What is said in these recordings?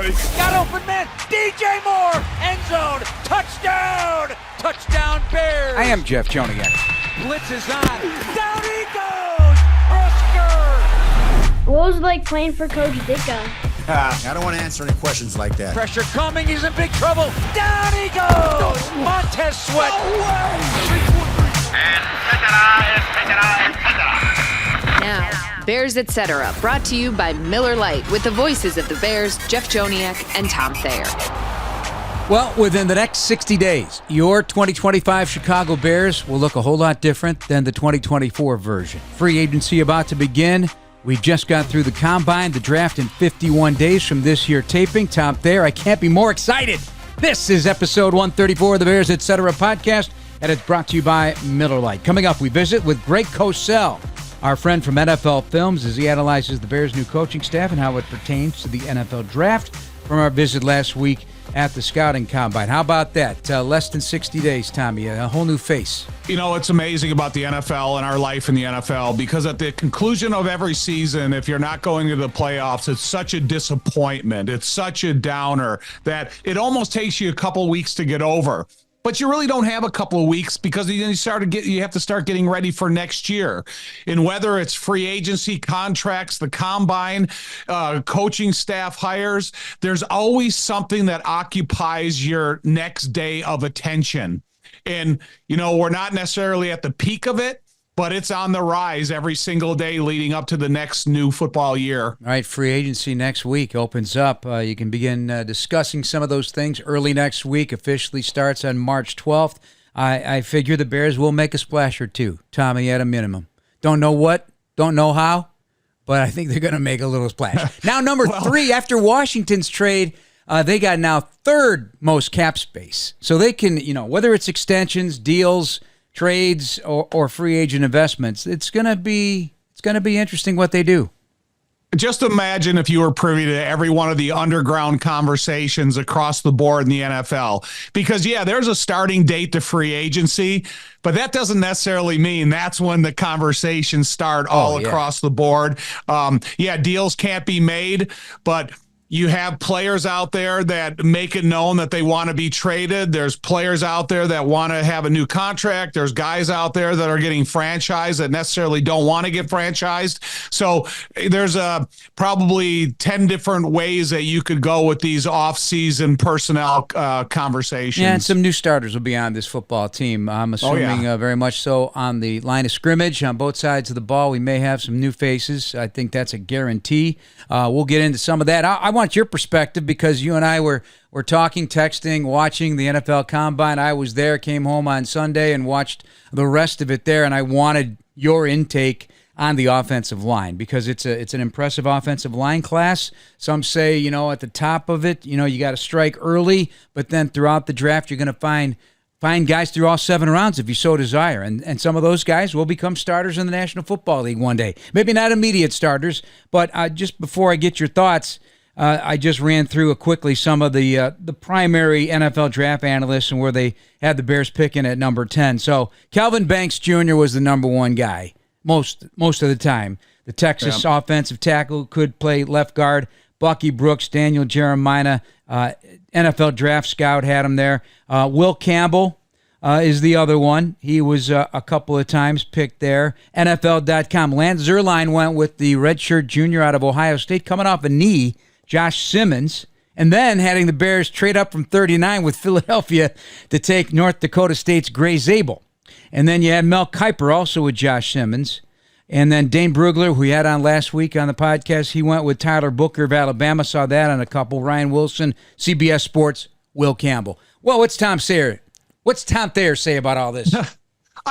ready? Got open man. DJ Moore. End zone. Touchdown. Touchdown Bears. I am Jeff Joniak. Blitz is on. Down he goes. Oscar. What was it like playing for Coach Ditka? I don't want to answer any questions like that. Pressure coming. He's in big trouble. Down he goes. Montez Sweat. And now, Bears Etc. brought to you by Miller Lite with the voices of the Bears, Jeff Joniak and Tom Thayer. Well, within the next 60 days, your 2025 Chicago Bears will look a whole lot different than the 2024 version. Free agency about to begin. We just got through the combine, the draft in 51 days from this year taping. Tom Thayer, I can't be more excited. This is episode 134 of the Bears Etc. podcast, and it's brought to you by Miller Lite. Coming up, we visit with Greg Cosell, our friend from NFL Films, as he analyzes the Bears' new coaching staff and how it pertains to the NFL draft from our visit last week at the scouting combine. How about that? Less than 60 days, Tommy, a whole new face. You know, it's amazing about the NFL and our life in the NFL because at the conclusion of every season, if you're not going to the playoffs, it's such a disappointment. It's such a downer that it almost takes you a couple weeks to get over. But you really don't have a couple of weeks because you have to start getting ready for next year. And whether it's free agency contracts, the combine, coaching staff hires, there's always something that occupies your next day of attention. And, you know, we're not necessarily at the peak of it, but it's on the rise every single day leading up to the next new football year. All right, free agency next week opens up. You can begin discussing some of those things early next week. Officially starts on March 12th. I figure the Bears will make a splash or two, Tommy, at a minimum. Don't know what, don't know how, but I think they're going to make a little splash. Now, number three, after Washington's trade, they got now third most cap space. So they can, you know, whether it's extensions, deals, trades, or free agent investments, it's gonna be interesting what they do. Just imagine if you were privy to every one of the underground conversations across the board in the NFL. Because, yeah, there's a starting date to free agency, but that doesn't necessarily mean that's when the conversations start across the board. Deals can't be made, but you have players out there that make it known that they want to be traded. There's players out there that want to have a new contract. There's guys out there that are getting franchised that necessarily don't want to get franchised. So there's probably 10 different ways that you could go with these off-season personnel conversations. Yeah, and some new starters will be on this football team. I'm assuming very much so on the line of scrimmage on both sides of the ball. We may have some new faces. I think that's a guarantee. We'll get into some of that. I want your perspective because you and I were talking, texting, watching the NFL Combine. I was there, came home on Sunday and watched the rest of it there, and I wanted your intake on the offensive line because it's an impressive offensive line class. Some say, you know, at the top of it, you know, you got to strike early, but then throughout the draft, you're going to find guys through all 7 rounds if you so desire. And some of those guys will become starters in the National Football League one day. Maybe not immediate starters, but just before I get your thoughts, I just ran through quickly some of the primary NFL draft analysts and where they had the Bears picking at number 10. So Calvin Banks Jr. was the number one guy most of the time. The Texas offensive tackle, could play left guard. Bucky Brooks, Daniel Jeremiah, NFL draft scout had him there. Will Campbell is the other one. He was a couple of times picked there. NFL.com. Lance Zierlein went with the redshirt junior out of Ohio State, coming off a knee, Josh Simmons, and then having the Bears trade up from 39 with Philadelphia to take North Dakota State's Gray Zabel. And then you had Mel Kiper also with Josh Simmons. And then Dane Brugler, who we had on last week on the podcast, he went with Tyler Booker of Alabama. Saw that on a couple. Ryan Wilson, CBS Sports, Will Campbell. Well, what's Tom Thayer say about all this?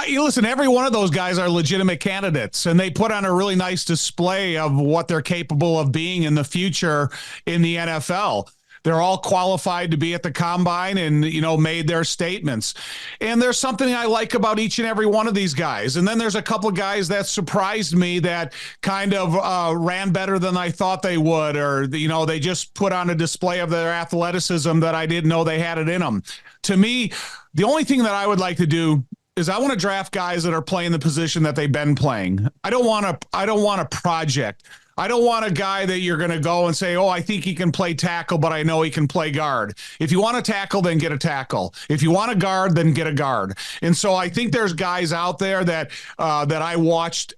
Listen, every one of those guys are legitimate candidates, and they put on a really nice display of what they're capable of being in the future in the NFL. They're all qualified to be at the combine and, you know, made their statements. And there's something I like about each and every one of these guys. And then there's a couple of guys that surprised me that kind of ran better than I thought they would, or, you know, they just put on a display of their athleticism that I didn't know they had it in them. To me, the only thing that I would like to do is I want to draft guys that are playing the position that they've been playing. I don't want a project. I don't want a guy that you're going to go and say, oh, I think he can play tackle, but I know he can play guard. If you want to tackle, then get a tackle. If you want a guard, then get a guard. And so I think there's guys out there that I watched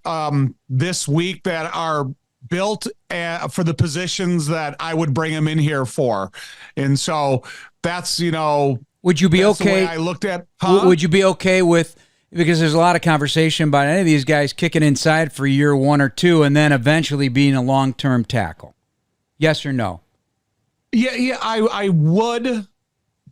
this week that are built for the positions that I would bring him in here for. And so that's, would you be okay? The way I looked at, Would you be okay with, because there's a lot of conversation about any of these guys kicking inside for year 1 or 2 and then eventually being a long-term tackle? Yes or no? Yeah, I would.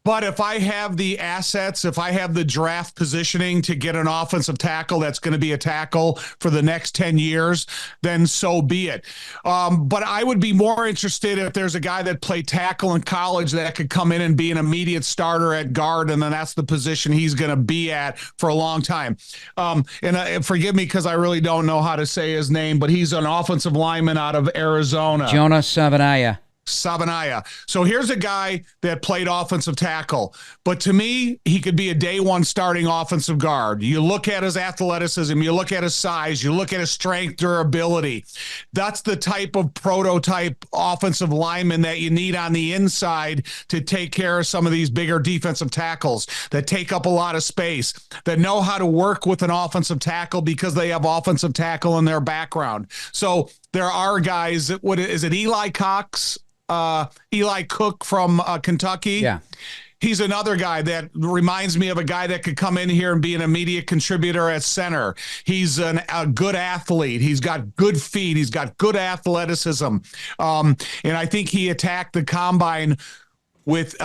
But if I have the assets, if I have the draft positioning to get an offensive tackle that's going to be a tackle for the next 10 years, then so be it. But I would be more interested if there's a guy that played tackle in college that could come in and be an immediate starter at guard, and then that's the position he's going to be at for a long time. And forgive me because I really don't know how to say his name, but he's an offensive lineman out of Arizona. Joniak. Sabanaya. So here's a guy that played offensive tackle, but to me, he could be a day one starting offensive guard. You look at his athleticism, you look at his size, you look at his strength, durability. That's the type of prototype offensive lineman that you need on the inside to take care of some of these bigger defensive tackles that take up a lot of space, that know how to work with an offensive tackle because they have offensive tackle in their background. So there are guys, what is it, Eli Cook from Kentucky? Yeah. He's another guy that reminds me of a guy that could come in here and be an immediate contributor at center. He's a good athlete. He's got good feet. He's got good athleticism. And I think he attacked the combine with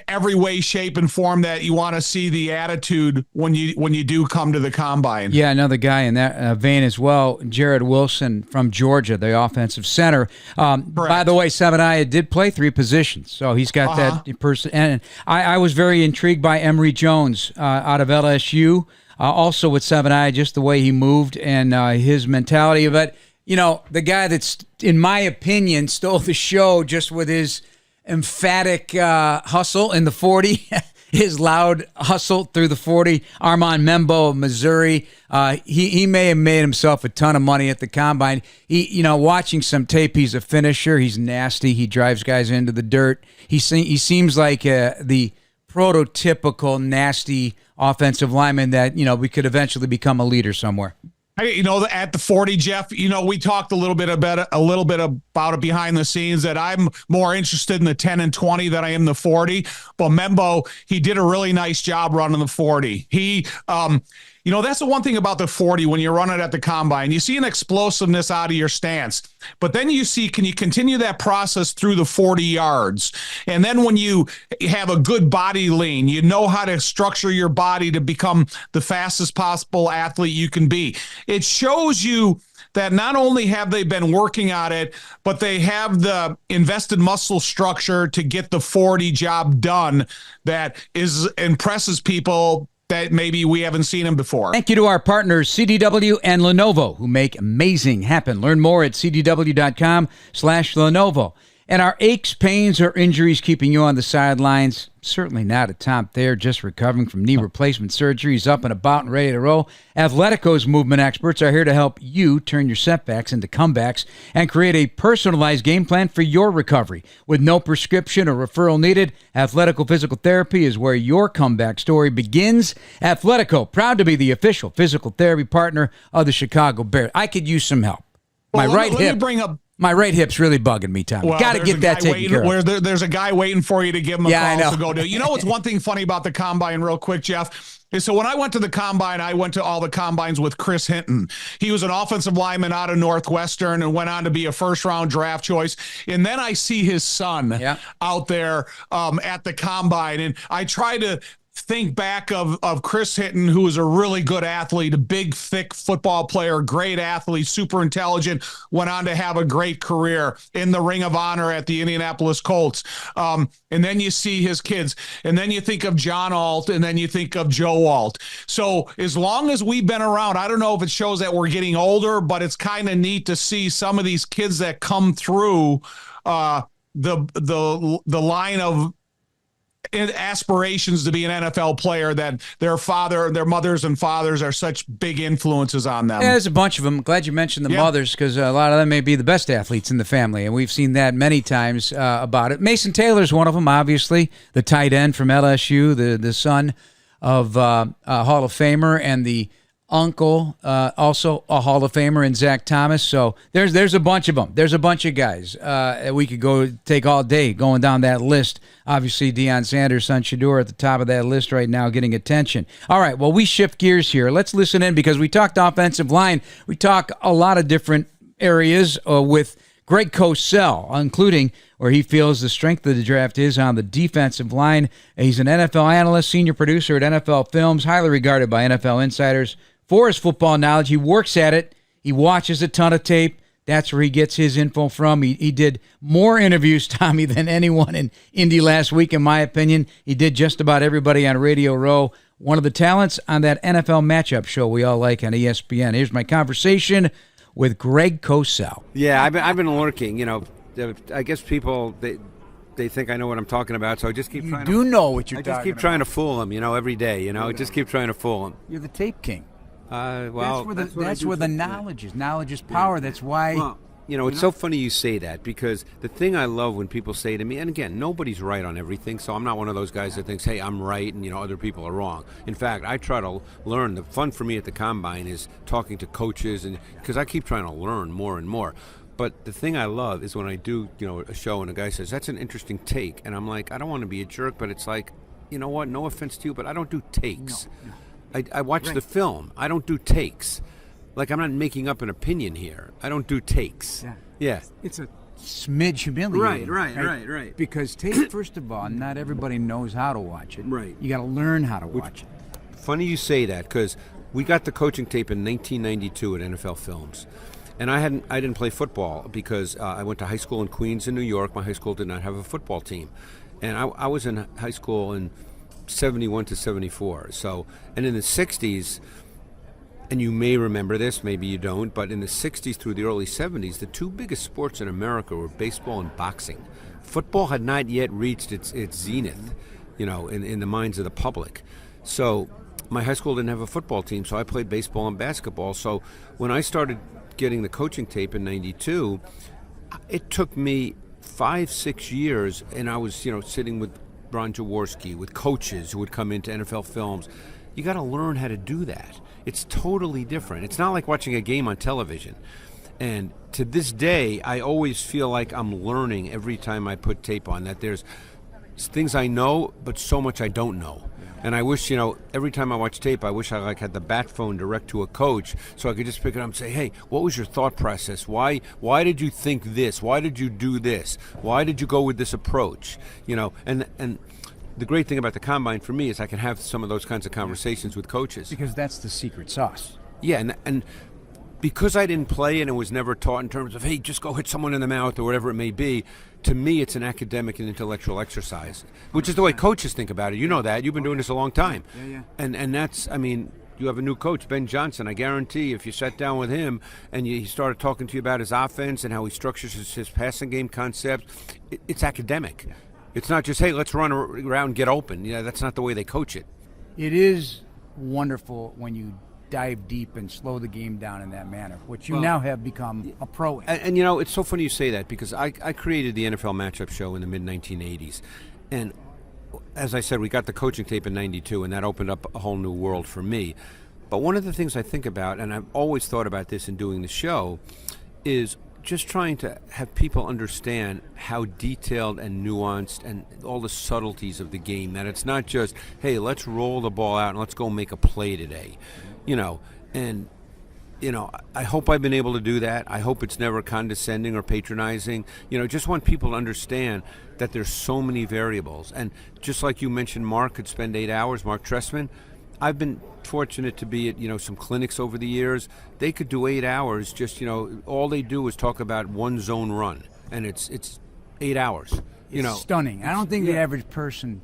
every way, shape, and form that you want to see the attitude when you do come to the combine. Yeah, another guy in that vein as well, Jared Wilson from Georgia, the offensive center. By the way, Sabanaya did play 3 positions, so he's got that person. And I was very intrigued by Emory Jones out of LSU, also with Sabanaya, just the way he moved and his mentality. But, the guy that's, in my opinion, stole the show just with his emphatic hustle in the 40, his loud hustle through the 40. Armand Membo of Missouri. He may have made himself a ton of money at the combine. Watching some tape, he's a finisher. He's nasty. He drives guys into the dirt. He seems like the prototypical nasty offensive lineman that, we could eventually become a leader somewhere. At the 40, Jeff, we talked a little bit about it behind the scenes, that I'm more interested in the 10 and 20 than I am the 40. But Membo, he did a really nice job running the 40. He, that's the one thing about the 40 when you're running at the combine. You see an explosiveness out of your stance, but then you see, can you continue that process through the 40 yards? And then when you have a good body lean, you know how to structure your body to become the fastest possible athlete you can be. It shows you that not only have they been working on it, but they have the invested muscle structure to get the 40 job done that impresses people that maybe we haven't seen him before. Thank you to our partners, CDW and Lenovo, who make amazing happen. Learn more at cdw.com/Lenovo. And our aches, pains, or injuries keeping you on the sidelines? Certainly not at Tom Thayer, just recovering from knee replacement surgery. He's up and about and ready to roll. Athletico's movement experts are here to help you turn your setbacks into comebacks and create a personalized game plan for your recovery. With no prescription or referral needed, Athletico Physical Therapy is where your comeback story begins. Athletico, proud to be the official physical therapy partner of the Chicago Bears. I could use some help. My right hip hip's really bugging me, Tom. Well, Got to get that taken care of. There's a guy waiting for you to give him a call. I know. So go do it. What's one thing funny about the combine real quick, Jeff? is so when I went to the combine, I went to all the combines with Chris Hinton. He was an offensive lineman out of Northwestern and went on to be a first-round draft choice. And then I see his son out there at the combine, and I try to think back of Chris Hinton, who was a really good athlete, a big, thick football player, great athlete, super intelligent, went on to have a great career in the Ring of Honor at the Indianapolis Colts. And then you see his kids, and then you think of John Alt, and then you think of Joe Alt. So as long as we've been around, I don't know if it shows that we're getting older, but it's kind of neat to see some of these kids that come through the line of aspirations to be an NFL player that their mothers and fathers are such big influences on them. Yeah, there's a bunch of them. Glad you mentioned the mothers, because a lot of them may be the best athletes in the family, and we've seen that many times about it. Mason Taylor's one of them, obviously, the tight end from LSU, the son of a Hall of Famer, and the uncle, also a Hall of Famer, in Zach Thomas. So there's a bunch of them. There's a bunch of guys. We could go take all day going down that list. Obviously, Deion Sanders' son Shador at the top of that list right now, getting attention. All right, well, we shift gears here. Let's listen in, because we talked offensive line. We talk a lot of different areas with Greg Cosell, including where he feels the strength of the draft is on the defensive line. He's an NFL analyst, senior producer at NFL Films, highly regarded by NFL insiders for his football knowledge. He works at it. He watches a ton of tape. That's where he gets his info from. He did more interviews, Tommy, than anyone in Indy last week, in my opinion. He did just about everybody on Radio Row. One of the talents on that NFL matchup show we all like on ESPN. Here's my conversation with Greg Cosell. Yeah, I've been lurking. You know, I guess people they think I know what I'm talking about, so I just keep trying. You do know what you're talking about. I just keep trying to fool them. You know, every day. You know, just keep trying to fool them. You're the tape king. Well, that's where the knowledge is. Knowledge is power. That's why. Well, you know, it's so funny you say that, because the thing I love when people say to me, and again, nobody's right on everything, so I'm not one of those guys that thinks, hey, I'm right and, you know, other people are wrong. In fact, I try to learn. The fun for me at the Combine is talking to coaches, and because I keep trying to learn more and more. But the thing I love is when I do, you know, a show and a guy says, that's an interesting take, and I'm like, I don't want to be a jerk, but it's like, you know what, no offense to you, but I don't do takes. No. I watch the film. I don't do takes. Like, I'm not making up an opinion here. I don't do takes. Yeah. It's a smidge humiliating. Right. Because tape, first of all, not everybody knows how to watch it. Right. You got to learn how to watch it. Funny you say that, because we got the coaching tape in 1992 at NFL Films. And I didn't play football because I went to high school in Queens in New York. My high school did not have a football team. And I was in high school in 71 to 74. So, and in the 60s, and you may remember this, maybe you don't, but in the 60s through the early 70s, the two biggest sports in America were baseball and boxing. Football had not yet reached its zenith, you know, in the minds of the public. So my high school didn't have a football team, so I played baseball and basketball. So when I started getting the coaching tape in 92, it took me 5-6 years, and I was, you know, sitting with Ron Jaworski, with coaches who would come into NFL Films. You got to learn how to do that. It's totally different. It's not like watching a game on television. And to this day, I always feel like I'm learning every time I put tape on, that there's things I know, but so much I don't know. And I wish, you know, every time I watch tape, I wish I had the bat phone direct to a coach so I could just pick it up and say, hey, what was your thought process? Why did you think this? Why did you do this? Why did you go with this approach? You know, and the great thing about the Combine for me is I can have some of those kinds of conversations with coaches. Because that's the secret sauce. Yeah, and because I didn't play and it was never taught in terms of, hey, just go hit someone in the mouth or whatever it may be, to me it's an academic and intellectual exercise, which is the way coaches think about it. You know that. You've been doing this a long time. Yeah. And that's, I mean, you have a new coach, Ben Johnson. I guarantee if you sat down with him and he started talking to you about his offense and how he structures his passing game concepts, it's academic. It's not just, hey, let's run around and get open. Yeah, that's not the way they coach it. It is wonderful when you dive deep and slow the game down in that manner, which you now have become a pro in. And you know, it's so funny you say that, because I created the NFL matchup show in the mid-1980s. And as I said, we got the coaching tape in 92, and that opened up a whole new world for me. But one of the things I think about, and I've always thought about this in doing the show, is just trying to have people understand how detailed and nuanced and all the subtleties of the game, that it's not just, hey, let's roll the ball out and let's go make a play today, you know. And, you know, I hope I've been able to do that. I hope it's never condescending or patronizing. You know, just want people to understand that there's so many variables. And just like you mentioned, Mark could spend 8 hours, Mark Trestman. I've been fortunate to be at, you know, some clinics over the years. They could do 8 hours, just, you know, all they do is talk about one zone run, and it's 8 hours. You know, stunning. I don't think the average person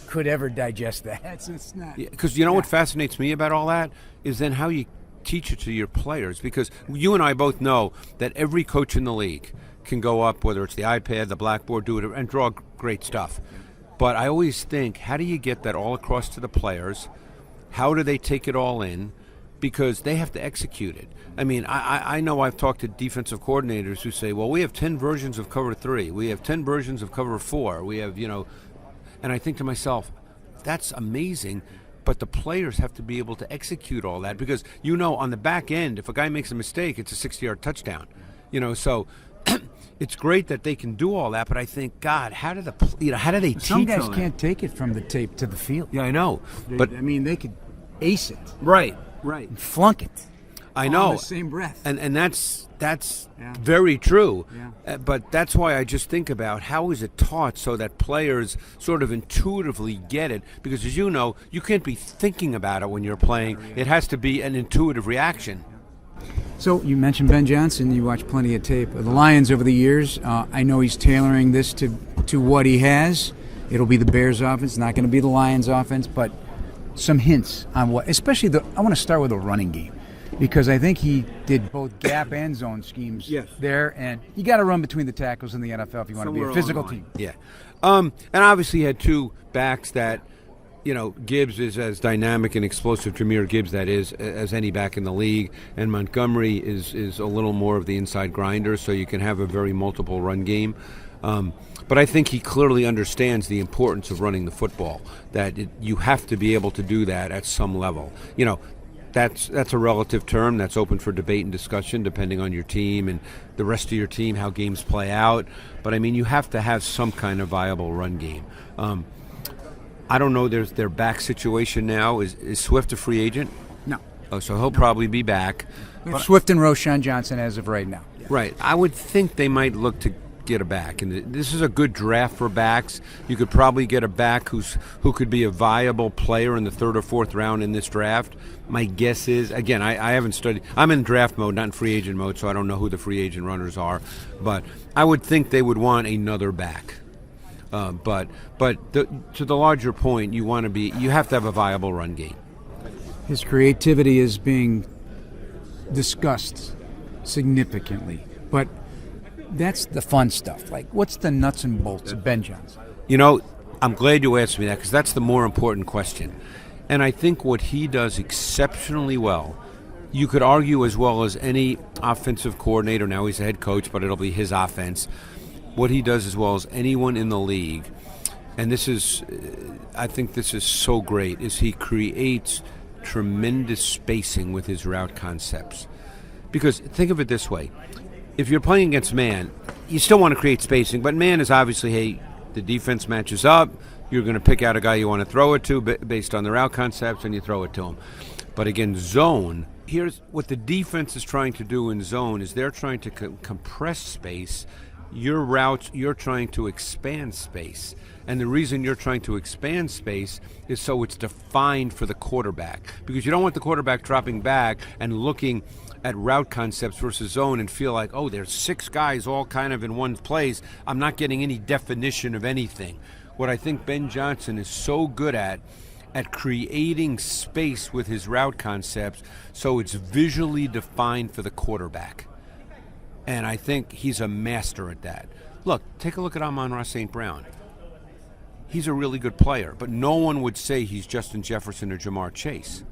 could ever digest that. It's not. Because you know what fascinates me about all that is then how you teach it to your players. Because you and I both know that every coach in the league can go up, whether it's the iPad, the blackboard, do it, and draw great stuff. But I always think, how do you get that all across to the players? How do they take it all in? Because they have to execute it. I mean, I know I've talked to defensive coordinators who say, well, we have 10 versions of cover 3. We have 10 versions of cover 4. We have, and I think to myself, that's amazing. But the players have to be able to execute all that because, on the back end, if a guy makes a mistake, it's a 60-yard touchdown. So it's great that they can do all that. But I think, God, how do they teach Some guys all that? can't take it from the tape to the field. Yeah, I know. But they could ace it. Right. And flunk it. I know. In the same breath. And that's very true. Yeah. But that's why I just think about how is it taught so that players sort of intuitively get it. Because as you know, you can't be thinking about it when you're playing. It has to be an intuitive reaction. So you mentioned Ben Johnson. You watch plenty of tape of the Lions over the years. I know he's tailoring this to what he has. It'll be the Bears offense, not going to be the Lions offense, but some hints on what, especially I want to start with the running game. Because I think he did both gap and zone schemes there, and you got to run between the tackles in the NFL if you want to be a physical team. Yeah, and obviously he had two backs that, Gibbs is as dynamic and explosive, Jahmyr Gibbs, that is, as any back in the league, and Montgomery is a little more of the inside grinder, so you can have a very multiple run game. But I think he clearly understands the importance of running the football, that you have to be able to do that at some level. That's a relative term that's open for debate and discussion depending on your team and the rest of your team, how games play out. But, I mean, you have to have some kind of viable run game. I don't know their back situation now. Is Swift a free agent? No. Oh, so he'll probably be back. Swift and Roshan Johnson as of right now. Yeah. Right. I would think they might look to get a back, and this is a good draft for backs. You could probably get a back who could be a viable player in the 3rd or 4th round in this draft. My guess is, again, I haven't studied. I'm in draft mode, not in free agent mode, so I don't know who the free agent runners are. But I would think they would want another back. But to the larger point, you have to have a viable run game. His creativity is being discussed significantly, but that's the fun stuff. Like, what's the nuts and bolts of Ben Johnson? I'm glad you asked me that because that's the more important question. And I think what he does exceptionally well, you could argue as well as any offensive coordinator, now he's a head coach, but it'll be his offense, what he does as well as anyone in the league, and I think this is so great, is he creates tremendous spacing with his route concepts. Because think of it this way. If you're playing against man, you still want to create spacing, but man is obviously, hey, the defense matches up, you're going to pick out a guy you want to throw it to based on the route concepts, and you throw it to him. But again, zone, here's what the defense is trying to do in zone is they're trying to compress space. Your routes, you're trying to expand space. And the reason you're trying to expand space is so it's defined for the quarterback. Because you don't want the quarterback dropping back and looking at route concepts versus zone and feel like, oh, there's 6 guys all kind of in one place. I'm not getting any definition of anything. What I think Ben Johnson is so good at creating space with his route concepts so it's visually defined for the quarterback. And I think he's a master at that. Look, take a look at Amon-Ra St. Brown. He's a really good player, but no one would say he's Justin Jefferson or Jamar Chase.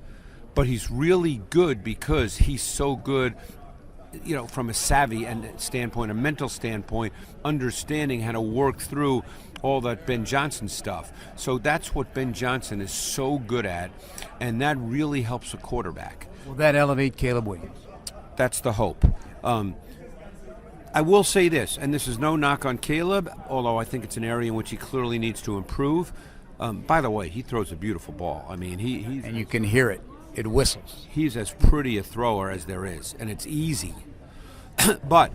But he's really good because he's so good, from a savvy and standpoint, a mental standpoint, understanding how to work through all that Ben Johnson stuff. So that's what Ben Johnson is so good at, and that really helps a quarterback. Will that elevate Caleb Williams? That's the hope. I will say this, and this is no knock on Caleb, although I think it's an area in which he clearly needs to improve. By the way, he throws a beautiful ball. I mean, he's and you can hear it. It whistles. He's as pretty a thrower as there is, and it's easy. But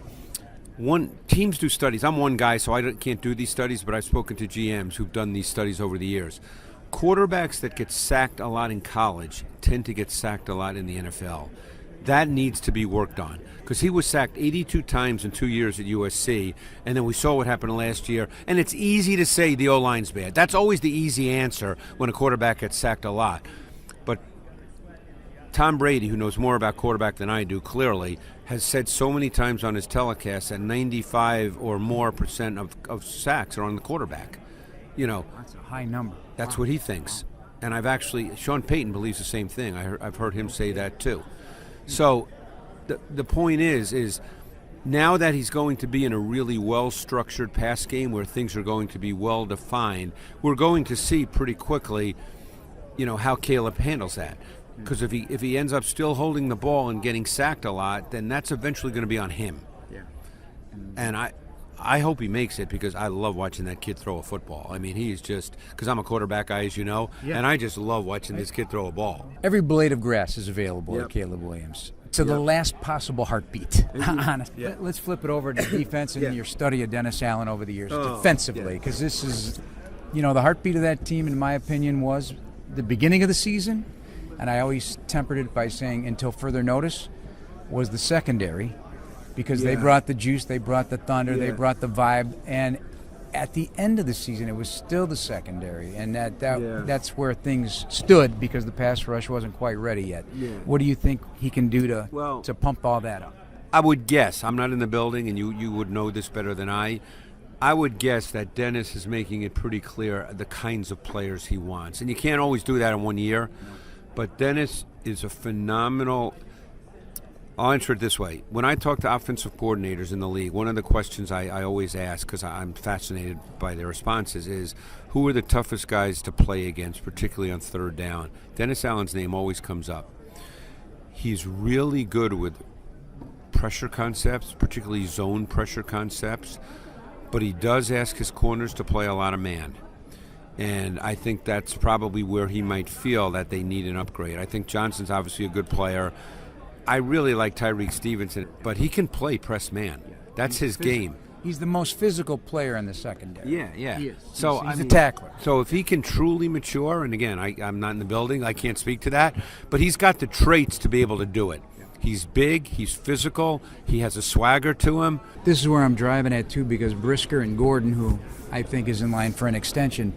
teams do studies. I'm one guy, so I can't do these studies, but I've spoken to GMs who've done these studies over the years. Quarterbacks that get sacked a lot in college tend to get sacked a lot in the NFL. That needs to be worked on because he was sacked 82 times in 2 years at USC, and then we saw what happened last year. And it's easy to say the O-line's bad. That's always the easy answer when a quarterback gets sacked a lot. But Tom Brady, who knows more about quarterback than I do, clearly, has said so many times on his telecast that 95 or more % of sacks are on the quarterback. That's a high number. That's what he thinks. And Sean Payton believes the same thing. I've heard him say that too. So the point is now that he's going to be in a really well-structured pass game where things are going to be well-defined, we're going to see pretty quickly, how Caleb handles that. Because if he ends up still holding the ball and getting sacked a lot, then that's eventually going to be on him. Yeah. And I hope he makes it because I love watching that kid throw a football. I mean, he's just, because I'm a quarterback guy, as you know, and I just love watching this kid throw a ball. Every blade of grass is available at Caleb Williams. So the last possible heartbeat. Let's flip it over to defense and your study of Dennis Allen over the years defensively, because this is, the heartbeat of that team, in my opinion, was the beginning of the season, and I always tempered it by saying until further notice, was the secondary. Because they brought the juice, they brought the thunder, they brought the vibe, and at the end of the season, it was still the secondary, and that's where things stood because the pass rush wasn't quite ready yet. Yeah. What do you think he can do to pump all that up? I would guess, I'm not in the building, and you would know this better than I would guess that Dennis is making it pretty clear the kinds of players he wants. And you can't always do that in 1 year, but Dennis is a phenomenal. I'll answer it this way. When I talk to offensive coordinators in the league, one of the questions I always ask, because I'm fascinated by their responses, is who are the toughest guys to play against, particularly on third down? Dennis Allen's name always comes up. He's really good with pressure concepts, particularly zone pressure concepts, but he does ask his corners to play a lot of man. And I think that's probably where he might feel that they need an upgrade. I think Johnson's obviously a good player. I really like Tyreek Stevenson, but he can play press man. That's his game. He's the most physical player in the secondary. Yeah. He is. So he's a tackler. So if he can truly mature, and again, I'm not in the building, I can't speak to that, but he's got the traits to be able to do it. He's big, he's physical, he has a swagger to him. This is where I'm driving at, too, because Brisker and Gordon, who I think is in line for an extension,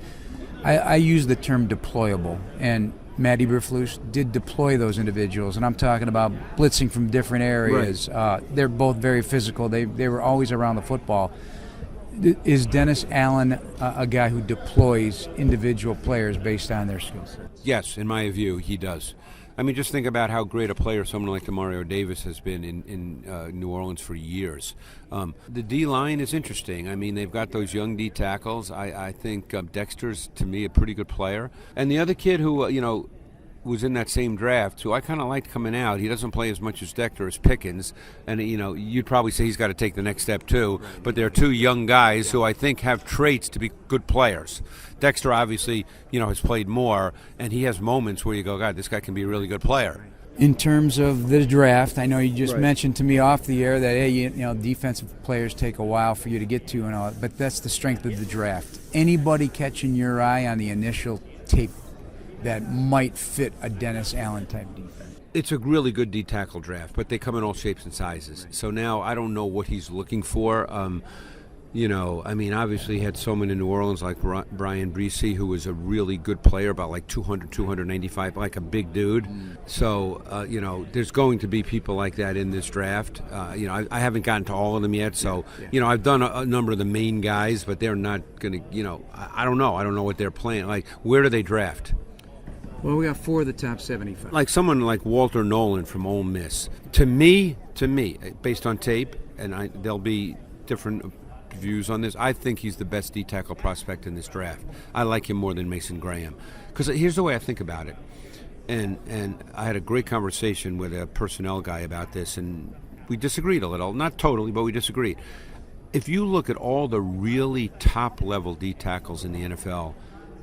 I use the term deployable, and Matty Eberflus did deploy those individuals, and I'm talking about blitzing from different areas. Right. They're both very physical. They were always around the football. Is Dennis Allen a guy who deploys individual players based on their skill sets? Yes, in my view, he does. I mean, just think about how great a player someone like Demario Davis has been in New Orleans for years. The D-line is interesting. I mean, they've got those young D tackles. I think Dexter's, to me, a pretty good player. And the other kid who, was in that same draft, who I kind of liked coming out, he doesn't play as much as Dexter as Pickens. And, you'd probably say he's got to take the next step, too. But they're two young guys who I think have traits to be good players. Dexter obviously, has played more, and he has moments where you go, God, this guy can be a really good player. In terms of the draft, I know you just mentioned to me off the air that, hey, defensive players take a while for you to get to and all, but that's the strength of the draft. Anybody catching your eye on the initial tape that might fit a Dennis Allen type defense? It's a really good D-tackle draft, but they come in all shapes and sizes. So now I don't know what he's looking for. Obviously he had someone in New Orleans like Brian Bresee, who was a really good player, about like 200, 295, like a big dude. So, there's going to be people like that in this draft. I haven't gotten to all of them yet. So, I've done a number of the main guys, but they're not going to, I don't know. I don't know what they're playing. Like, where do they draft? Well, we got 4 of the top 75. Like someone like Walter Nolan from Ole Miss. To me, based on tape, and there'll be different views on this, I think he's the best D-tackle prospect in this draft. I like him more than Mason Graham. Because here's the way I think about it. And I had a great conversation with a personnel guy about this, and we disagreed a little. Not totally, but we disagreed. If you look at all the really top-level D-tackles in the NFL,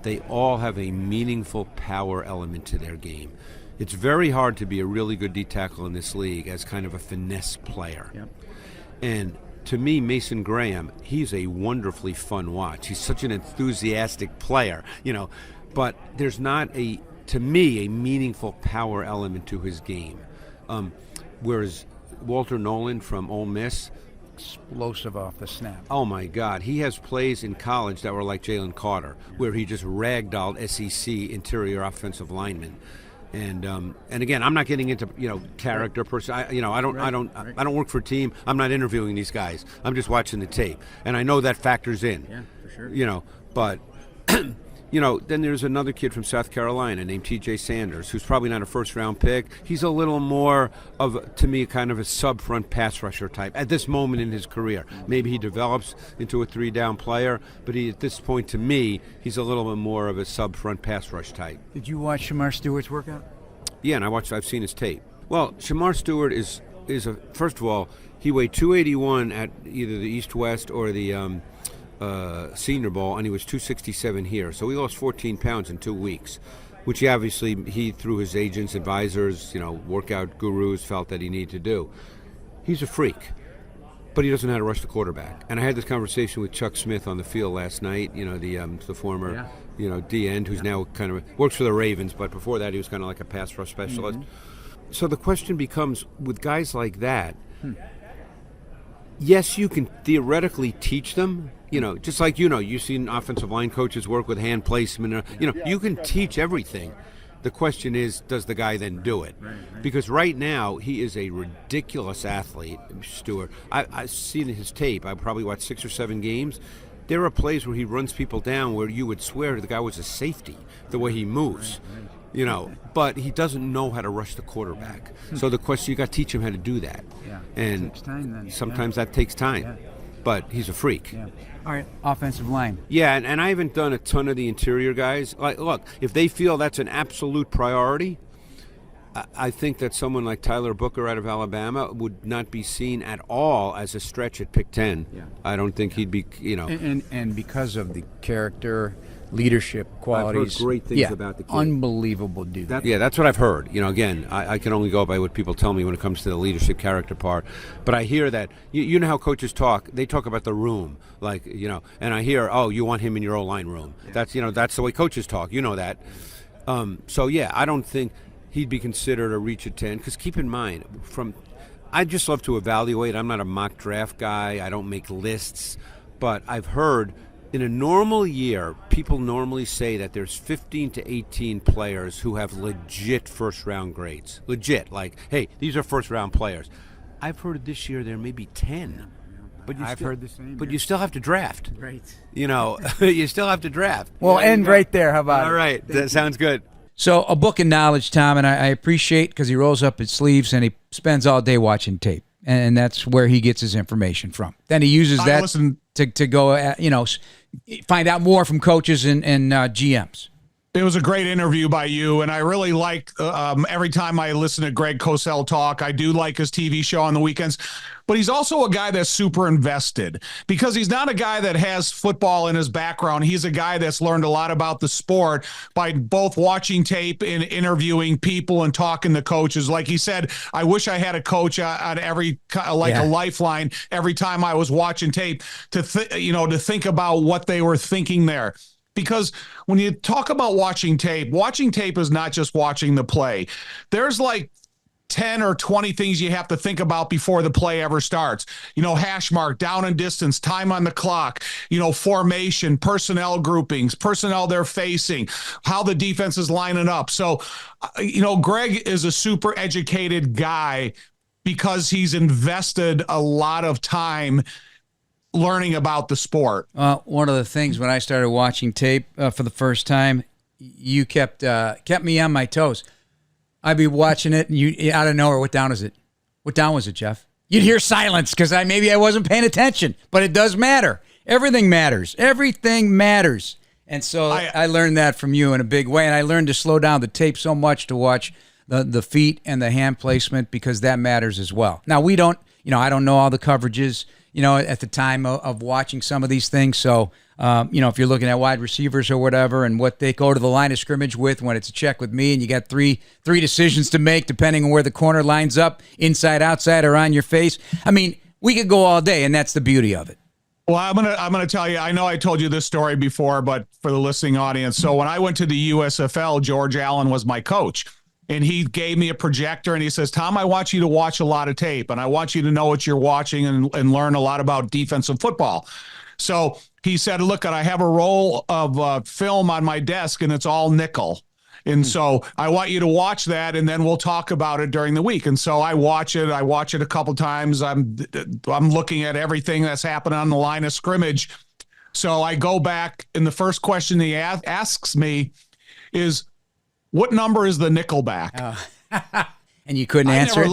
they all have a meaningful power element to their game. It's very hard to be a really good D-tackle in this league as kind of a finesse player. Yep. And to me, Mason Graham, he's a wonderfully fun watch. He's such an enthusiastic player, but there's not to me, a meaningful power element to his game. Whereas Walter Nolan from Ole Miss, explosive off the snap. Oh my God, he has plays in college that were like Jalen Carter, where he just ragdolled SEC interior offensive linemen. And again, I'm not getting into character person. I don't work for a team. I'm not interviewing these guys. I'm just watching the tape, and I know that factors in. Yeah, for sure. But Then there's another kid from South Carolina named T.J. Sanders, who's probably not a first-round pick. He's a little more of, to me, kind of a sub-front pass rusher type at this moment in his career. Maybe he develops into a three-down player, but at this point, to me, he's a little bit more of a sub-front pass rush type. Did you watch Shamar Stewart's workout? Yeah, and I've seen his tape. Well, Shamar Stewart is first of all, he weighed 281 at either the East-West or the Senior Bowl, and he was 267 here. So he lost 14 pounds in 2 weeks, which he through his agents, advisors, workout gurus, felt that he needed to do. He's a freak, but he doesn't know how to rush the quarterback. And I had this conversation with Chuck Smith on the field last night, the former D-end, who's now kind of works for the Ravens, but before that he was kind of like a pass rush specialist. Mm-hmm. So the question becomes, with guys like that, yes, you can theoretically teach them, just like, you've seen offensive line coaches work with hand placement, you can teach everything. The question is, does the guy then do it? Right. Because right now, he is a ridiculous athlete, Stewart. I've seen his tape. I probably watched 6 or 7 games. There are plays where he runs people down where you would swear the guy was a safety, the way he moves. But he doesn't know how to rush the quarterback. So the question, you got to teach him how to do that. Yeah. And it takes time, then. Sometimes that takes time. Yeah. But he's a freak. Yeah. All right, offensive line. Yeah, and I haven't done a ton of the interior guys. Look, if they feel that's an absolute priority, I think that someone like Tyler Booker out of Alabama would not be seen at all as a stretch at pick 10. Yeah. I don't think he'd be, And because of the character, leadership qualities. I've heard great things about the kid. Unbelievable dude. That's what I've heard. Again, I can only go by what people tell me when it comes to the leadership character part. But I hear that, you know how coaches talk. They talk about the room, and I hear, you want him in your O-line room. Yeah. That's the way coaches talk. You know that. I don't think he'd be considered a reach at 10. Because keep in mind, I just love to evaluate. I'm not a mock draft guy. I don't make lists. But I've heard, in a normal year, people normally say that there's 15 to 18 players who have legit first-round grades. Legit, like, hey, these are first-round players. I've heard this year there may be 10. But I've heard the same. But you still have to draft. Right. You still have to draft. Well, end right there. How about it? All right. That sounds good. So a book of knowledge, Tom, and I appreciate, because he rolls up his sleeves and he spends all day watching tape. And that's where he gets his information from. Then he uses that to go, find out more from coaches and GMs. It was a great interview by you, and I really like every time I listen to Greg Cosell talk. I do like his TV show on the weekends, but he's also a guy that's super invested, because he's not a guy that has football in his background. He's a guy that's learned a lot about the sport by both watching tape and interviewing people and talking to coaches. Like he said, I wish I had a coach on every, a lifeline every time I was watching tape to think about what they were thinking there. Because when you talk about watching tape is not just watching the play. There's like 10 or 20 things you have to think about before the play ever starts. Hash mark, down and distance, time on the clock, formation, personnel groupings, personnel they're facing, how the defense is lining up. So, Greg is a super educated guy because he's invested a lot of time learning about the sport. One of the things when I started watching tape for the first time, you kept me on my toes. I'd be watching it, and you out of nowhere, what down is it? What down was it, Jeff? You'd hear silence because maybe I wasn't paying attention, but it does matter. Everything matters. Everything matters. And so I learned that from you in a big way, and I learned to slow down the tape so much to watch the feet and the hand placement, because that matters as well. Now, we don't, I don't know all the coverages, at the time of watching some of these things. So, if you're looking at wide receivers or whatever and what they go to the line of scrimmage with when it's a check with me, and you got three decisions to make depending on where the corner lines up, inside, outside, or on your face. We could go all day, and that's the beauty of it. Well, I'm gonna tell you, I know I told you this story before, but for the listening audience. So when I went to the USFL, George Allen was my coach. And he gave me a projector, and he says, Tom, I want you to watch a lot of tape, and I want you to know what you're watching and learn a lot about defensive football. So he said, look, I have a roll of film on my desk, and it's all nickel. And so I want you to watch that, and then we'll talk about it during the week. And so I watch it. I watch it a couple times. I'm looking at everything that's happening on the line of scrimmage. So I go back, and the first question he asks me is, what number is the nickelback? And you couldn't answer it?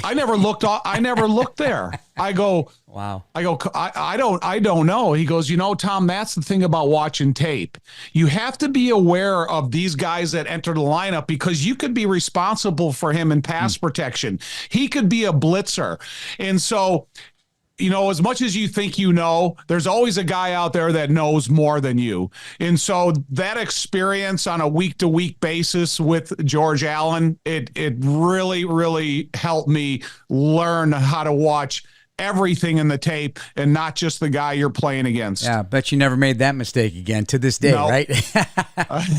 I never looked there. I go, wow. I don't know. He goes, Tom, that's the thing about watching tape. You have to be aware of these guys that enter the lineup because you could be responsible for him in pass protection. He could be a blitzer. And so, as much as you think there's always a guy out there that knows more than you. And so that experience on a week-to-week basis with George Allen, it really, really helped me learn how to watch everything in the tape and not just the guy you're playing against. Yeah, I bet you never made that mistake again to this day, right?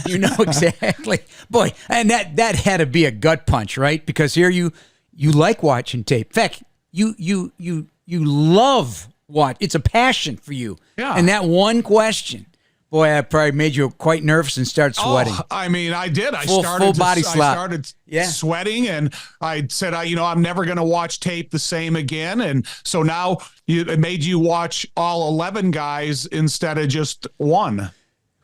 You know exactly. Boy, and that had to be a gut punch, right? Because here you like watching tape. In fact, you love what? It's a passion for you. Yeah. And that one question, boy, that probably made you quite nervous and start sweating. I mean, I did. I full body slap. I started sweating, and I said, I'm never going to watch tape the same again. And so now it made you watch all 11 guys instead of just one.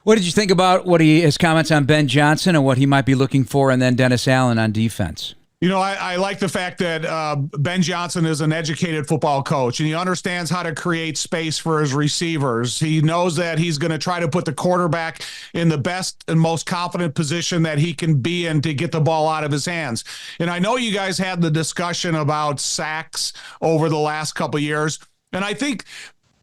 What did you think about his comments on Ben Johnson and what he might be looking for, and then Dennis Allen on defense? I like the fact that Ben Johnson is an educated football coach, and he understands how to create space for his receivers. He knows that he's going to try to put the quarterback in the best and most confident position that he can be in to get the ball out of his hands. And I know you guys had the discussion about sacks over the last couple of years, and I think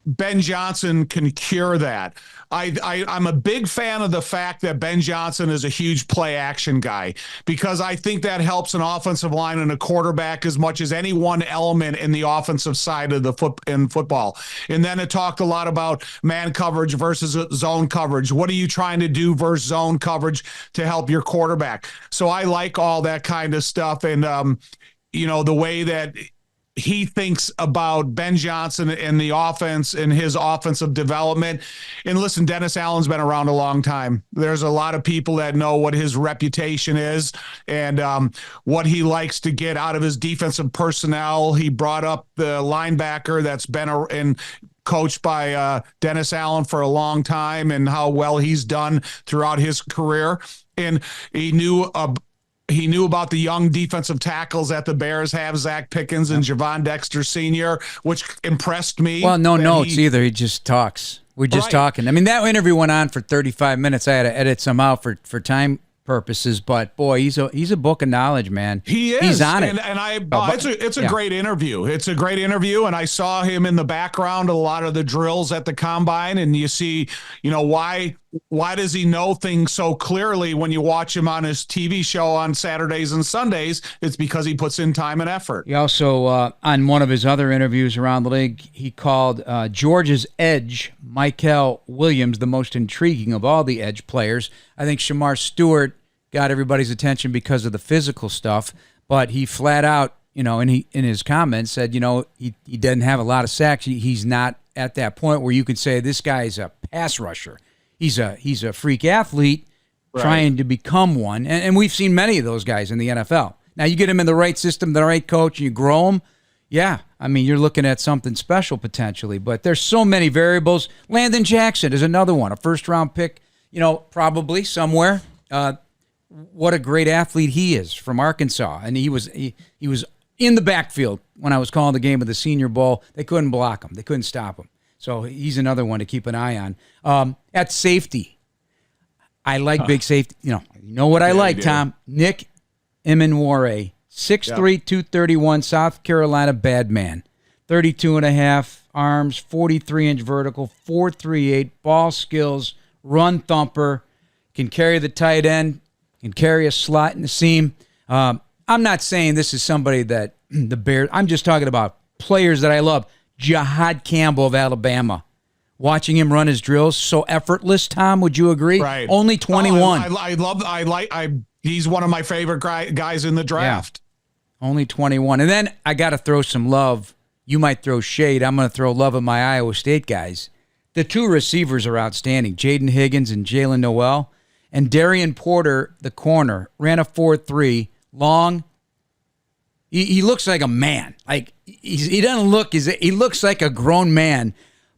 Ben Johnson can cure that. I'm a big fan of the fact that Ben Johnson is a huge play action guy because I think that helps an offensive line and a quarterback as much as any one element in the offensive side of the football. And then it talked a lot about man coverage versus zone coverage. What are you trying to do versus zone coverage to help your quarterback? So I like all that kind of stuff. And, the way that he thinks about Ben Johnson and the offense and his offensive development. And listen, Dennis Allen's been around a long time. There's a lot of people that know what his reputation is and what he likes to get out of his defensive personnel. He brought up the linebacker that's been coached by Dennis Allen for a long time and how well he's done throughout his career. And he knew about the young defensive tackles that the Bears have, Zach Pickens and Javon Dexter Sr., which impressed me. Well, no notes either. He just talks. We're just talking. I mean, that interview went on for 35 minutes. I had to edit some out for time purposes, but boy, he's a book of knowledge, man. He is. He's on it. It's a great interview. It's a great interview, and I saw him in the background a lot of the drills at the combine, and you see, why does he know things so clearly when you watch him on his TV show on Saturdays and Sundays? It's because he puts in time and effort. He also, on one of his other interviews around the league, he called Georgia's edge, Michael Williams, the most intriguing of all the edge players. I think Shamar Stewart got everybody's attention because of the physical stuff, but he flat out, in his comments said, he doesn't have a lot of sacks. He's not at that point where you could say this guy's a pass rusher. He's a freak athlete trying to become one, and we've seen many of those guys in the NFL. Now, you get him in the right system, the right coach, and you grow him, yeah, I mean, you're looking at something special potentially, but there's so many variables. Landon Jackson is another one, a first-round pick, probably somewhere. What a great athlete he is from Arkansas, and he was in the backfield when I was calling the game of the Senior Bowl. They couldn't block him. They couldn't stop him. So he's another one to keep an eye on. At safety, I like big safety. You know what I like, Tom? Nick Emenware, 6'3", 231, South Carolina bad man. 32.5 arms, 43-inch vertical, 4.38, ball skills, run thumper, can carry the tight end, can carry a slot in the seam. I'm not saying this is somebody that the Bears, I'm just talking about players that I love. Jahad Campbell of Alabama. Watching him run his drills, so effortless, Tom, would you agree? Right. Only 21. He's one of my favorite guys in the draft. Yeah. Only 21. And then I got to throw some love. You might throw shade. I'm going to throw love at my Iowa State guys. The two receivers are outstanding, Jaden Higgins and Jalen Noel. And Darian Porter, the corner, ran a 4.3, long. He looks like a man. Like he doesn't look. He looks like a grown man,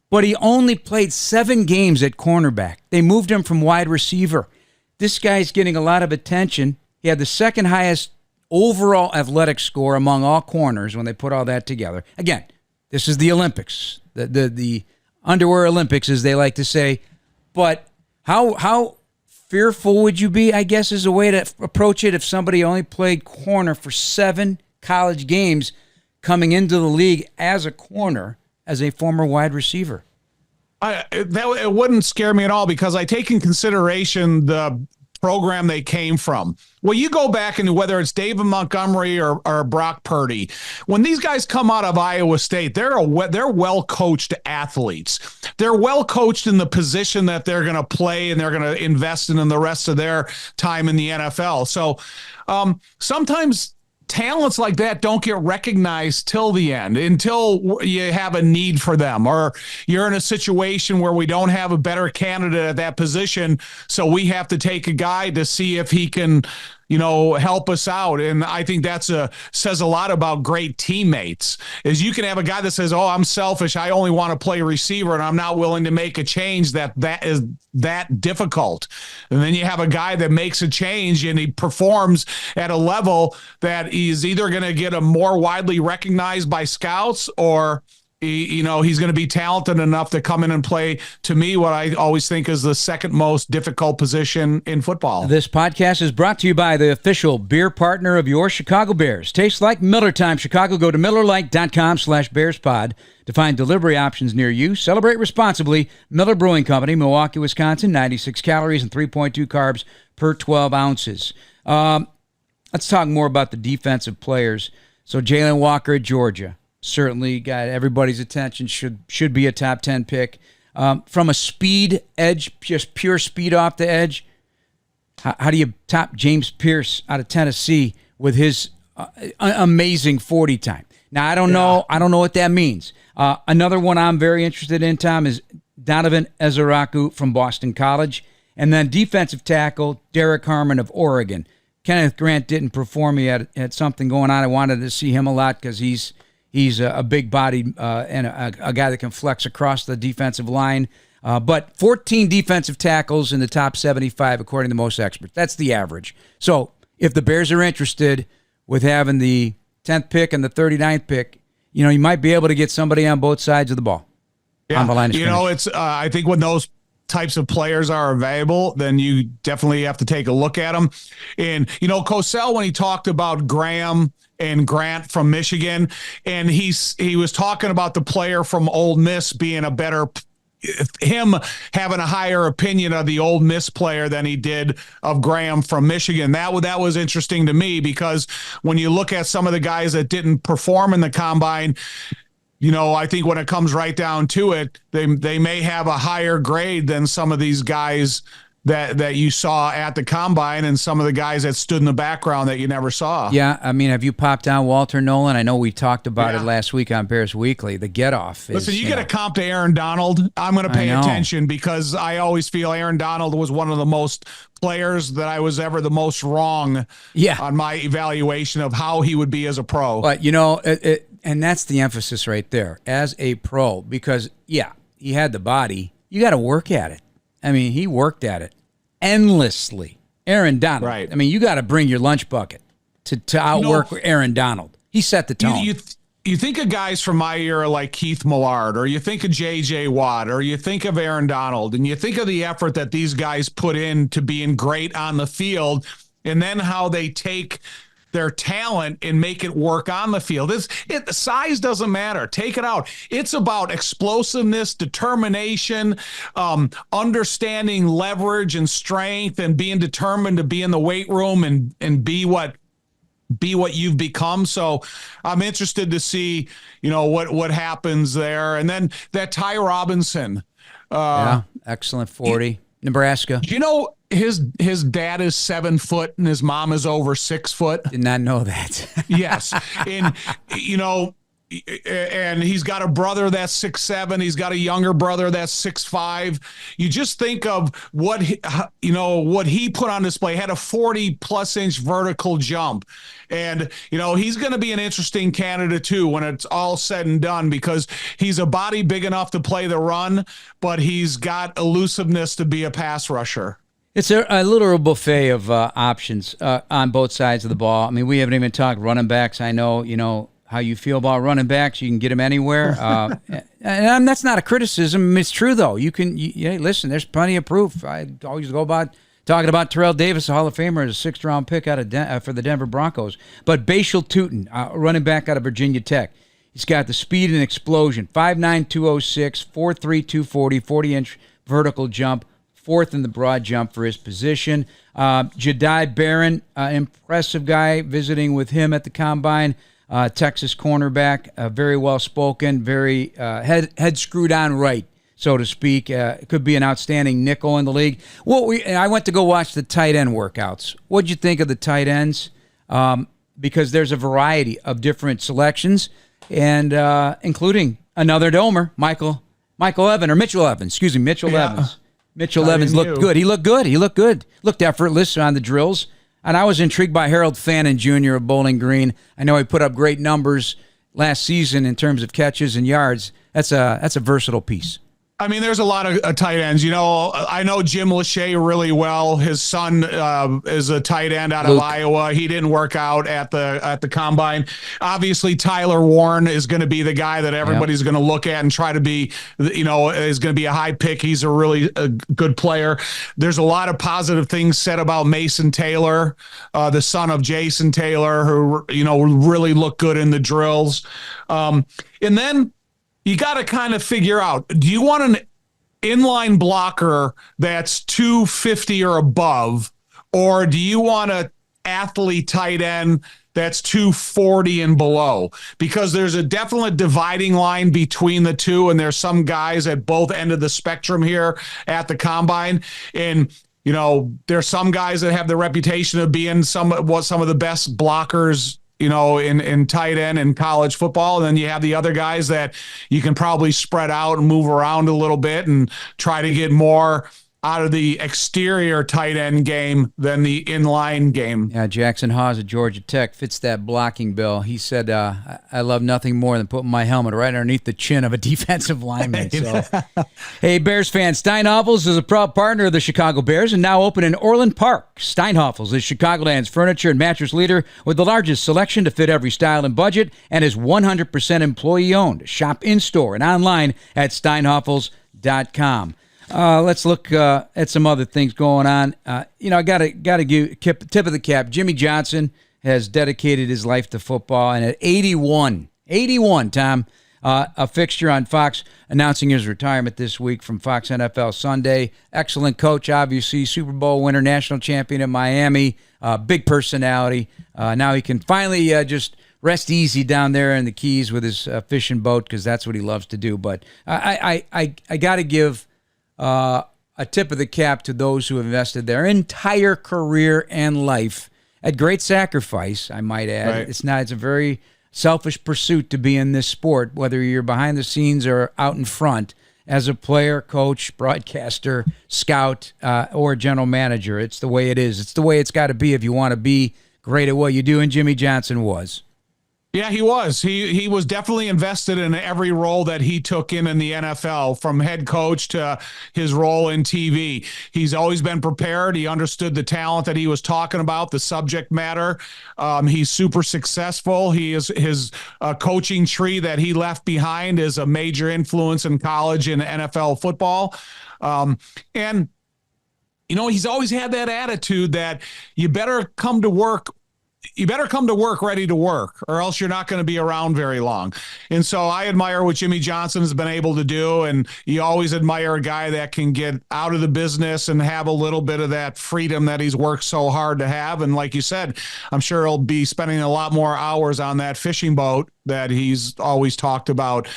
but he only played 7 games at cornerback. They moved him from wide receiver. This guy's getting a lot of attention. He had the second highest overall athletic score among all corners when they put all that together. Again, this is the Olympics, the underwear Olympics, as they like to say. But how fearful would you be, I guess, is a way to approach it if somebody only played corner for 7 college games coming into the league as a corner, as a former wide receiver? It wouldn't scare me at all because I take in consideration the program they came from. Well, you go back and whether it's David Montgomery or Brock Purdy, when these guys come out of Iowa State, they're well-coached athletes. They're well-coached in the position that they're going to play and they're going to invest in the rest of their time in the NFL. So sometimes talents like that don't get recognized till the end, until you have a need for them, or you're in a situation where we don't have a better candidate at that position. So we have to take a guy to see if he can, help us out. And I think says a lot about great teammates, is you can have a guy that says, oh, I'm selfish, I only want to play receiver and I'm not willing to make a change that is that difficult. And then you have a guy that makes a change and he performs at a level that he's either going to get a more widely recognized by scouts, or he's going to be talented enough to come in and play, to me, what I always think is the second most difficult position in football. This podcast is brought to you by the official beer partner of your Chicago Bears. Tastes like Miller Time Chicago. Go to MillerLite.com/BearsPod to find delivery options near you. Celebrate responsibly. Miller Brewing Company, Milwaukee, Wisconsin. 96 calories and 3.2 carbs per 12 ounces. Let's talk more about the defensive players. So Jalen Walker at Georgia certainly got everybody's attention, should be a top 10 pick. From a speed edge, just pure speed off the edge, how do you top James Pierce out of Tennessee with his amazing 40 time? Now, I don't know what that means. Another one I'm very interested in, Tom, is Donovan Ezeraku from Boston College. And then defensive tackle Derek Harmon of Oregon. Kenneth Grant didn't perform. He had something going on. I wanted to see him a lot because he's a big body and a guy that can flex across the defensive line. But 14 defensive tackles in the top 75, according to most experts. That's the average. So if the Bears are interested with having the 10th pick and the 39th pick, you might be able to get somebody on both sides of the ball. Yeah, on the line of scrimmage. it's I think when those types of players are available, then you definitely have to take a look at them. And, Cosell, when he talked about Graham and Grant from Michigan, and he was talking about the player from Ole Miss being him having a higher opinion of the Ole Miss player than he did of Graham from Michigan. That was interesting to me, because when you look at some of the guys that didn't perform in the combine, I think when it comes right down to it, they may have a higher grade than some of these guys that you saw at the combine, and some of the guys that stood in the background that you never saw. Yeah, I mean, have you popped down Walter Nolan? I know we talked about it last week on Bears Weekly. The get-off. Listen, you get a comp to Aaron Donald, I'm going to pay attention, because I always feel Aaron Donald was one of the most players that I was ever the most wrong on my evaluation of how he would be as a pro. But, and that's the emphasis right there, as a pro, because, he had the body. You got to work at it. I mean, he worked at it endlessly. Aaron Donald. Right. I mean, you got to bring your lunch bucket to outwork Aaron Donald. He set the tone. You think of guys from my era like Keith Millard, or you think of J.J. Watt, or you think of Aaron Donald, and you think of the effort that these guys put into being great on the field, and then how they take their talent and make it work on the field. Size doesn't matter. Take it out. It's about explosiveness, determination, understanding leverage and strength, and being determined to be in the weight room and be what you've become. So I'm interested to see, what happens there. And then that Ty Robinson. Excellent 40. Nebraska. His dad is 7 foot and his mom is over 6 foot. Did not know that. Yes. And, and he's got a brother that's 6'7". He's got a younger brother that's 6'5". You just think of what he put on display. Had a 40+ inch vertical jump, and he's going to be an interesting candidate too when it's all said and done, because he's a body big enough to play the run, but he's got elusiveness to be a pass rusher. It's a literal buffet of options on both sides of the ball. I mean, we haven't even talked running backs. I know, how you feel about running backs. You can get them anywhere. And that's not a criticism. It's true, though. Listen, there's plenty of proof. I always go about talking about Terrell Davis, a Hall of Famer, as a 6th-round pick out of for the Denver Broncos. But Bashal Tutin, running back out of Virginia Tech, he's got the speed and explosion. 5'9", 206, 4'3", 240, 40-inch vertical jump, 4th in the broad jump for his position. Jedi Barron, impressive guy, visiting with him at the Combine. Texas cornerback, very well-spoken, very head screwed on right, so to speak. Could be an outstanding nickel in the league. I went to go watch the tight end workouts. What'd you think of the tight ends? Because there's a variety of different selections, and including another Domer, Mitchell Evans. Mitchell Evans looked good. He looked good. Looked effortless on the drills. And I was intrigued by Harold Fannin Jr. of Bowling Green. I know he put up great numbers last season in terms of catches and yards. That's a versatile piece. I mean, there's a lot of tight ends. I know Jim Lachey really well. His son is a tight end out of Iowa. He didn't work out at the Combine. Obviously, Tyler Warren is going to be the guy that everybody's going to look at and try to be, is going to be a high pick. He's a really good player. There's a lot of positive things said about Mason Taylor, the son of Jason Taylor, who, really looked good in the drills. And then you got to kind of figure out, do you want an inline blocker that's 250 or above, or do you want an athlete tight end that's 240 and below? Because there's a definite dividing line between the two, and there's some guys at both ends of the spectrum here at the Combine. And there's some guys that have the reputation of being some of the best blockers in tight end in college football. And then you have the other guys that you can probably spread out and move around a little bit and try to get more out of the exterior tight end game than the inline game. Yeah, Jackson Hawes at Georgia Tech fits that blocking bill. He said, I love nothing more than putting my helmet right underneath the chin of a defensive lineman. So, hey, Bears fans, Steinhoffels is a proud partner of the Chicago Bears and now open in Orland Park. Steinhoffels is Chicagoland's furniture and mattress leader with the largest selection to fit every style and budget, and is 100% employee-owned. Shop in-store and online at steinhoffels.com. Let's look at some other things going on. I got to give tip of the cap. Jimmy Johnson has dedicated his life to football, and at 81, Tom, a fixture on Fox, announcing his retirement this week from Fox NFL Sunday. Excellent coach, obviously, Super Bowl winner, national champion in Miami, big personality. Now he can finally just rest easy down there in the Keys with his fishing boat, because that's what he loves to do. But I got to give a tip of the cap to those who have invested their entire career and life at great sacrifice, I might add. Right. It's a very selfish pursuit to be in this sport, whether you're behind the scenes or out in front as a player, coach, broadcaster, scout, or general manager. It's the way it is. It's the way it's got to be if you want to be great at what you do, and Jimmy Johnson was. Yeah, he was. He was definitely invested in every role that he took in the NFL, from head coach to his role in TV. He's always been prepared. He understood the talent that he was talking about, the subject matter. He's super successful. His coaching tree that he left behind is a major influence in college and NFL football. And he's always had that attitude that you better come to work ready to work, or else you're not going to be around very long. And so I admire what Jimmy Johnson has been able to do. And you always admire a guy that can get out of the business and have a little bit of that freedom that he's worked so hard to have. And like you said, I'm sure he'll be spending a lot more hours on that fishing boat that he's always talked about.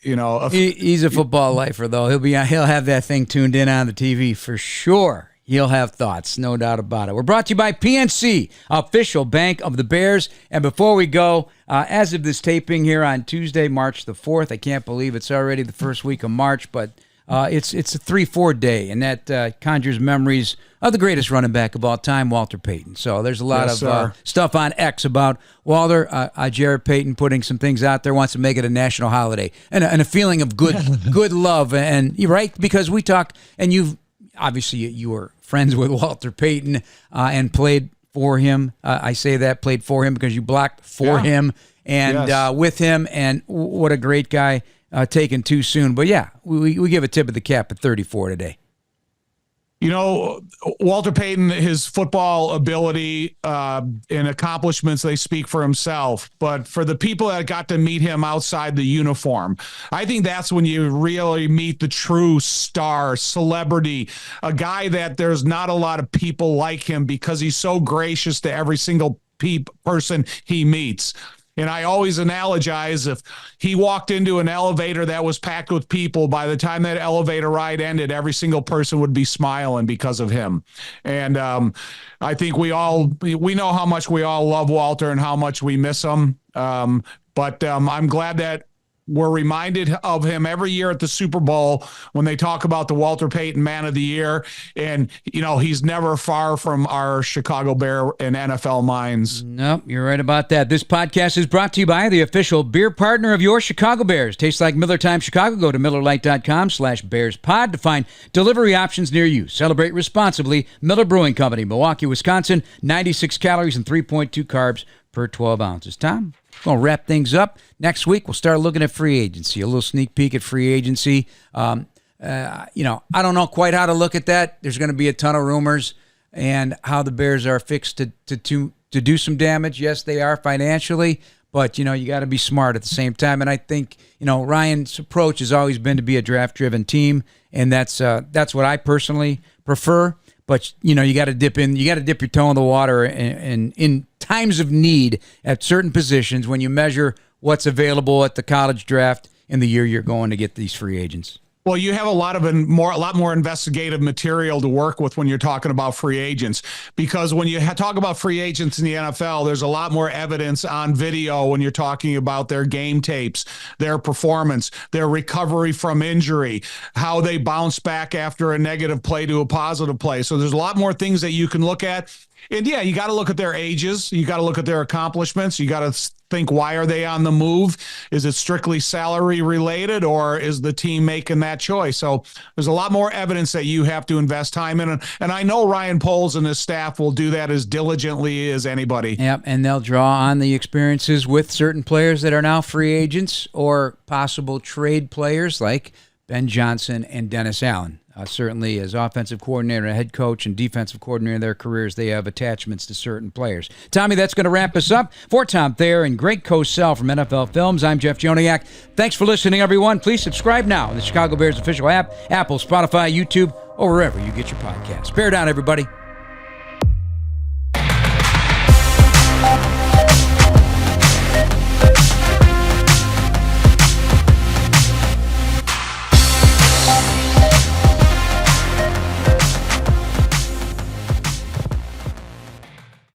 He's a football lifer, though. He'll have that thing tuned in on the TV for sure. he'll have thoughts, no doubt about it. We're brought to you by PNC, official bank of the Bears. And before we go, as of this taping here on Tuesday, March the 4th, I can't believe it's already the first week of March, but it's a 3-4 day, and that conjures memories of the greatest running back of all time, Walter Payton. So there's a lot of stuff on X about Walter. Jared Payton putting some things out there, wants to make it a national holiday, and a feeling of good love. And you're right, because we talk, and you were friends with Walter Payton and played for him. I say that, played for him, because you blocked for him and with him, and what a great guy. Taken too soon. But yeah, we give a tip of the cap at 34 today. You know, Walter Payton, his football ability and accomplishments, they speak for himself. But for the people that got to meet him outside the uniform, I think that's when you really meet the true star, celebrity, a guy that there's not a lot of people like him, because he's so gracious to every single person he meets. And I always analogize, if he walked into an elevator that was packed with people, by the time that elevator ride ended, every single person would be smiling because of him. And I think we know how much we all love Walter and how much we miss him. But I'm glad that we're reminded of him every year at the Super Bowl when they talk about the Walter Payton Man of the Year. And, you know, he's never far from our Chicago Bear and NFL minds. Nope, you're right about that. This podcast is brought to you by the official beer partner of your Chicago Bears. Tastes like Miller Time Chicago. Go to MillerLite.com/BearsPod to find delivery options near you. Celebrate responsibly. Miller Brewing Company, Milwaukee, Wisconsin. 96 calories and 3.2 carbs per 12 ounces. Tom, we're going to wrap things up. Next week, we'll start looking at free agency, a little sneak peek at free agency. I don't know quite how to look at that. There's going to be a ton of rumors, and how the Bears are fixed to do some damage. Yes, they are financially, but, you got to be smart at the same time. And I think, Ryan's approach has always been to be a draft-driven team, and that's what I personally prefer. But, you got to dip your toe in the water and in times of need at certain positions when you measure what's available at the college draft in the year you're going to get these free agents. Well, you have a lot more investigative material to work with when you're talking about free agents, because when you talk about free agents in the NFL, there's a lot more evidence on video when you're talking about their game tapes, their performance, their recovery from injury, how they bounce back after a negative play to a positive play. So there's a lot more things that you can look at. And yeah, you got to look at their ages. You got to look at their accomplishments. You got to think, why are they on the move? Is it strictly salary related, or is the team making that choice? So there's a lot more evidence that you have to invest time in. And I know Ryan Poles and his staff will do that as diligently as anybody. Yep, and they'll draw on the experiences with certain players that are now free agents or possible trade players like Ben Johnson and Dennis Allen. Certainly as offensive coordinator, head coach, and defensive coordinator in their careers, they have attachments to certain players. Tommy, that's going to wrap us up. For Tom Thayer and Greg Cosell from NFL Films, I'm Jeff Joniak. Thanks for listening, everyone. Please subscribe now to the Chicago Bears official app, Apple, Spotify, YouTube, or wherever you get your podcasts. Bear down, everybody.